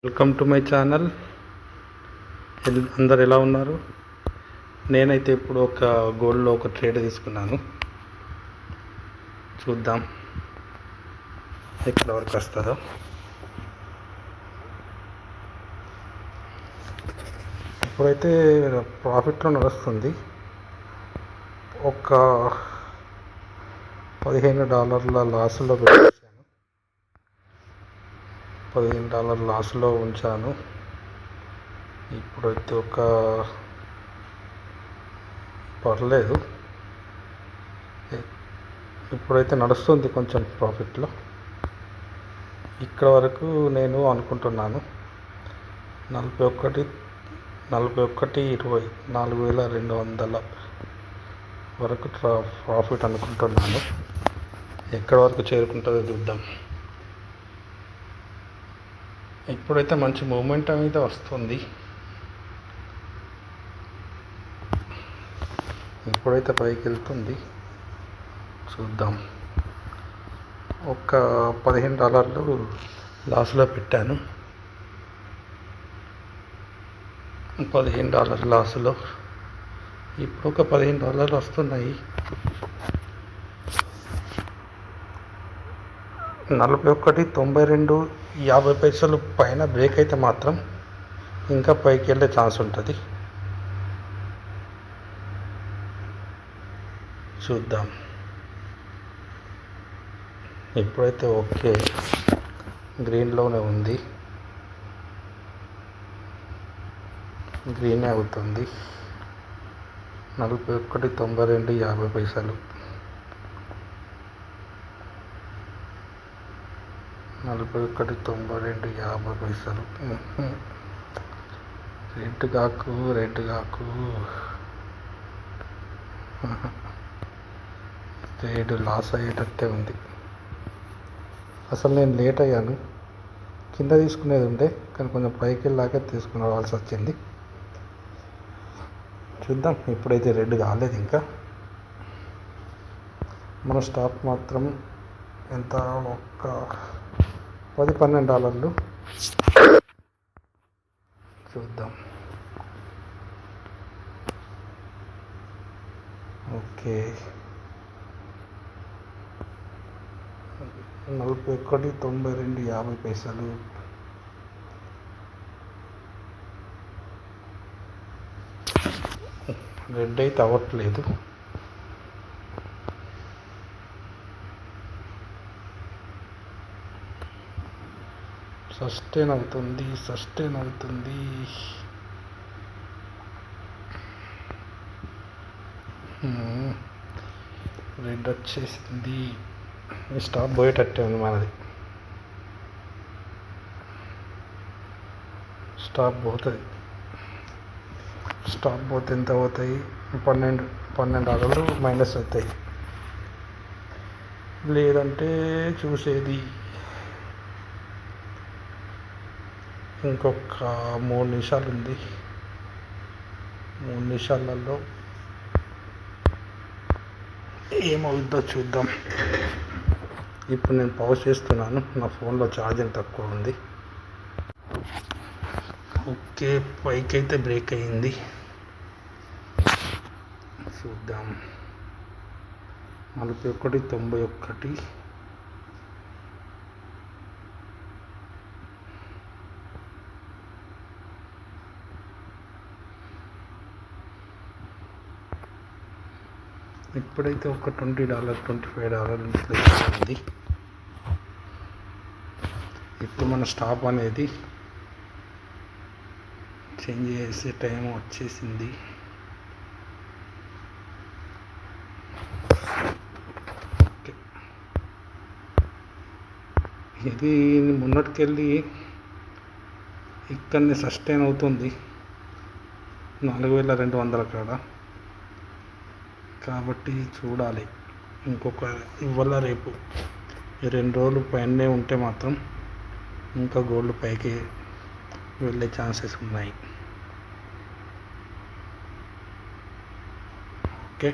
Welcome to my channel. అందరు ఎలా ఉన్నారు? నేనైతే ఇప్పుడు ఒక గోల్డ్లో ఒక ట్రేడ్ తీసుకున్నాను. చూద్దాం ఎక్కడ వరకు వస్తుందో. ఇప్పుడైతే ప్రాఫిట్లో నడుస్తుంది. ఒక $15 లాస్లో పెట్టాను. $15 లాస్లో ఉంచాను. ఇప్పుడైతే పర్లేదు, ఇప్పుడైతే నడుస్తుంది కొంచెం ప్రాఫిట్లో. ఇక్కడ వరకు నేను అనుకుంటున్నాను 41.20 4,200 వరకు ప్రాఫిట్ అనుకుంటున్నాను. ఎక్కడ వరకు చేరుకుంటుందో చూద్దాం. ఇప్పుడైతే మంచి మూమెంట్ అనేది వస్తుంది. ఇప్పుడైతే పైకి వెళ్తుంది, చూద్దాం. ఒక $15 లాస్లో పెట్టాను. $15 లాస్లో ఇప్పుడు ఒక $15 వస్తున్నాయి. 41.92 పైన బ్రేక్ అయితే మాత్రం ఇంకా పైకి వెళ్ళే ఛాన్స్ ఉంటుంది. చూద్దాం. ఇప్పుడైతే ఓకే, గ్రీన్లోనే ఉంది, గ్రీనే అవుతుంది. 41.92 41.92 రెడ్ కాకు ట్రేడ్ లాస్ అయ్యేటట్టే ఉంది. అసలు నేను లేట్ అయ్యాను. కింద తీసుకునేది ఉండే, కానీ కొంచెం పైకి వెళ్ళాక తీసుకుని రావాల్సి వచ్చింది. చూద్దాం. ఇప్పుడైతే రెడ్ కాలేదు ఇంకా. మన స్టాక్ మాత్రం ఎంత, ఒక $10-12 చూద్దాం. ఓకే, 41.92 రెడ్ అయితే అవ్వట్లేదు. సస్టైన్ అవుతుంది. రెడ్ వచ్చేసింది. స్టాప్ పోయేటట్టే ఉంది మనది. స్టాప్ పోతే ఎంత అవుతాయి? $12 మైనస్ అవుతాయి. లేదంటే చూసేది ఇంకొక 3 నిమిషాలు ఉంది. 3 నిమిషాలలో ఏమవుద్దో చూద్దాం. ఇప్పుడు నేను పాజ్ చేస్తున్నాను, నా ఫోన్లో ఛార్జింగ్ తక్కువ ఉంది. ఓకే, పైకి అయితే బ్రేక్ అయింది. చూద్దాం. 41.91 ఇప్పుడైతే ఒక $20 $25 ఉంది. ఇప్పుడు మన స్టాప్ అనేది చేంజ్ చేసే టైం వచ్చేసింది. ఓకే, ఇది మొన్నటికెళ్ళి ఇక్కడనే సస్టైన్ అవుతుంది 4,200 కాడ. కాబట్టి చూడాలి. ఇంకొక ఇవాళ రేపు 2 రోజులు పైనే ఉంటే మాత్రం ఇంకా గోల్డ్ పైకి వెళ్ళే ఛాన్సెస్ ఉన్నాయి. ఓకే,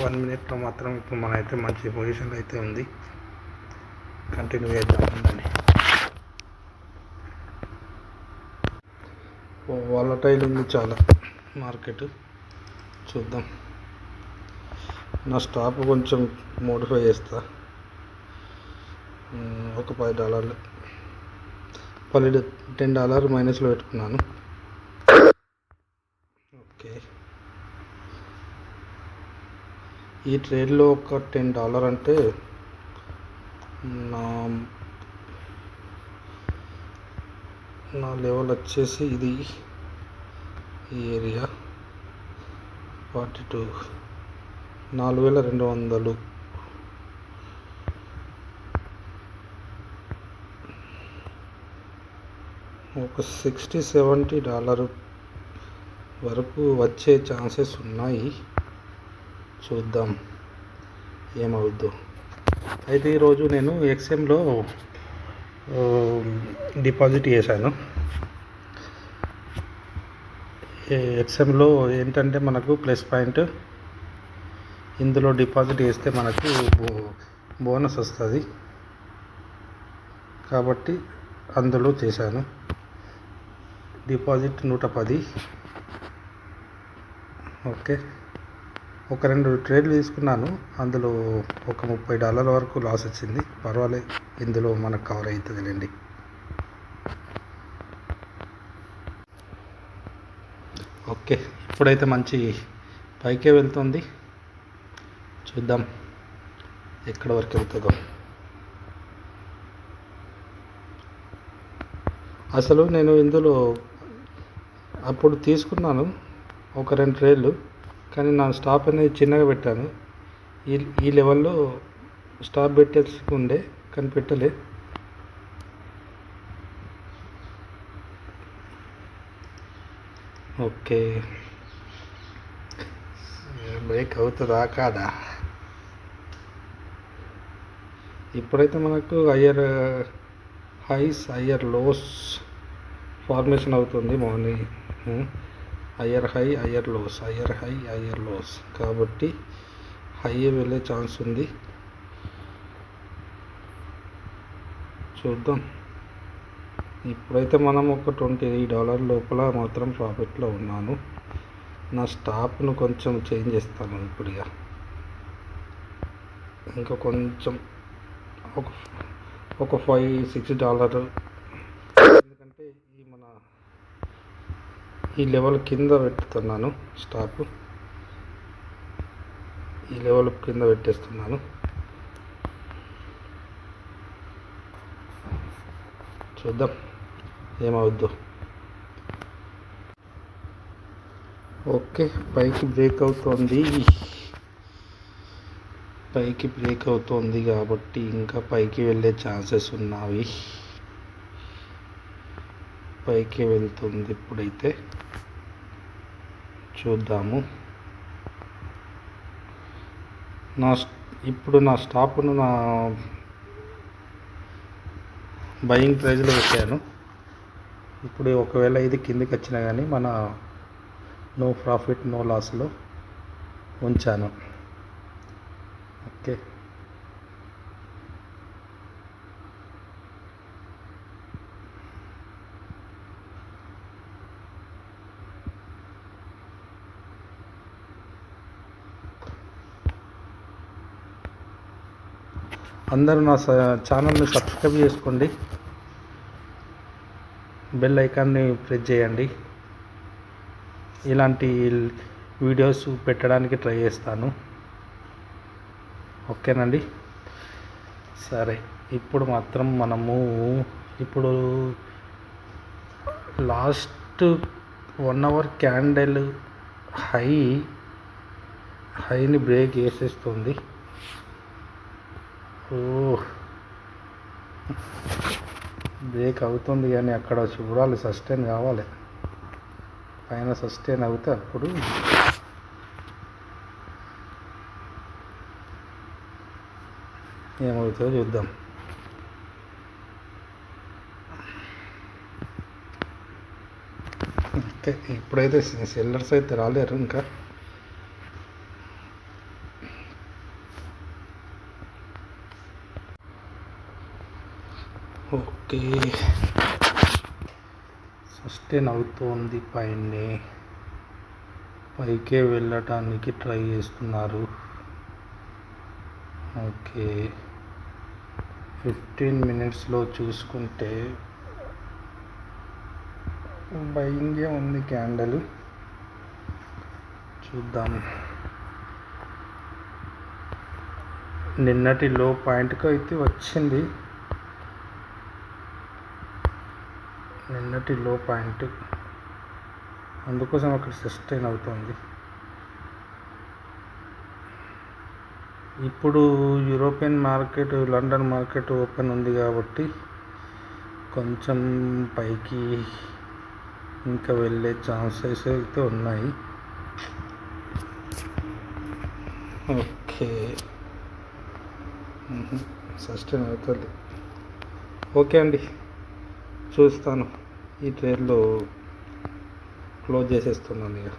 1 మినిట్లో మాత్రం ఇప్పుడు మనైతే మంచి పొజిషన్లో అయితే ఉంది. కంటిన్యూ చేద్దాం. వాలటైల్ ఉంది చాలా మార్కెట్. చూద్దాం. నా స్టాప్ కొంచెం మోడిఫై చేస్తా. ఒక $10 $10 మైనస్లో పెట్టుకున్నాను. ఓకే, ఈ ట్రేడ్లో ఒక $10 అంటే నా నా లెవెల్ వచ్చేసి ఇది ఈ ఏరియా 42 $4,200. ఒక $60-70 వరకు వచ్చే ఛాన్సెస్ ఉన్నాయి. చూద్దాం ఏమవుద్దో. అయితే ఈరోజు నేను ఎక్స్ఎంలో డిపాజిట్ చేశాను. ఎక్స్ఎంలో ఏంటంటే మనకు ప్లస్ పాయింట్, ఇందులో డిపాజిట్ చేస్తే మనకు బోనస్ వస్తుంది కాబట్టి అందులో చేశాను. డిపాజిట్ 110. ఓకే, ఒక 2 ట్రేడ్లు తీసుకున్నాను. అందులో ఒక $30 వరకు లాస్ వచ్చింది. పర్వాలేదు, ఇందులో మనకు కవర్ అవుతుందిలేండి. ఓకే, ఇప్పుడైతే మంచి పైకే వెళ్తుంది. చూద్దాం ఎక్కడ వరకు వెళ్తుందో. అసలు నేను ఇందులో అప్పుడు తీసుకున్నాను ఒక 2 ట్రేడ్లు, కానీ నా స్టాప్ అనేది చిన్నగా పెట్టాను. ఈ లెవెల్లో స్టాప్ పెట్టేసుకుండే కానీ పెట్టలే. ఓకే, బ్రేక్ అవుతుందా కాదా? ఇప్పుడైతే మనకు higher highs higher lows formation అవుతుంది. Morning higher high higher lows, higher high higher lows, కాబట్టి హై వెళ్ళే ఛాన్స్ ఉంది. చూద్దాం. ఇప్పుడైతే మనం ఒక $20 లోపల మాత్రం ప్రాఫిట్లో ఉన్నాను. నా స్టాప్ను కొంచెం చేంజ్ చేస్తాను ఇప్పుడు. ఇంకా కొంచెం ఒక $5-6, ఎందుకంటే ఈ లెవెల్ కింద పెట్టుతున్నాను. స్టాప్ ఈ లెవెల్ కింద పెట్టేస్తున్నాను. చూద్దాం ఏమవుద్దో. ఓకే, పైకి బ్రేక్ అవుతోంది కాబట్టి ఇంకా పైకి వెళ్ళే ఛాన్సెస్ ఉన్నవి. పైకి వెళ్తుంది ఇప్పుడైతే. చూద్దాము. ఇప్పుడు నా స్టాప్ను నా బయింగ్ ప్రైజ్లో పెట్టాను. ఇప్పుడు ఒకవేళ ఇది కిందికి వచ్చినా కానీ మన నో ప్రాఫిట్ నో లాస్లో ఉంచాను. ఓకే, అందరూ నా ఛానల్ని సబ్స్క్రైబ్ చేసుకోండి, బెల్ ఐకాన్ని ప్రెస్ చేయండి. ఇలాంటి వీడియోస్ పెట్టడానికి ట్రై చేస్తాను. ఓకేనండి, సరే. ఇప్పుడు మాత్రం మనము లాస్ట్ 1 అవర్ క్యాండిల్ హైని బ్రేక్ వేసేస్తుంది. బ్రేక్ అవుతుంది కానీ అక్కడ చూడాలి, సస్టైన్ కావాలి. పైన సస్టైన్ అవుతే అప్పుడు ఏమవుతుందో చూద్దాం. ఓకే, ఇప్పుడైతే సెల్లర్స్ అయితే రాలేరు ఇంకా. ఓకే, సస్టైన్ అవుతోంది, పైకే వెళ్ళటానికి ట్రై చేస్తున్నారు. ఓకే, 15 మినిట్స్లో చూసుకుంటే బయింగే ఉంది క్యాండల్. చూద్దాం. నిన్నటి లో పాయింట్కి అయితే వచ్చింది, నిన్నటి లో పాయింట్, అందుకోసం అక్కడ సస్టైన్ అవుతుంది. ఇప్పుడు European market, London market open ఉంది కాబట్టి కొంచెం పైకి ఇంకా వెళ్ళే ఛాన్సెస్ అయితే ఉన్నాయి. ఓకే, సస్టైన్ అవుతుంది. ఓకే అండి, చూస్తాను. ఈ ట్రేడ్లో క్లోజ్ చేసేస్తున్నాను ఇక.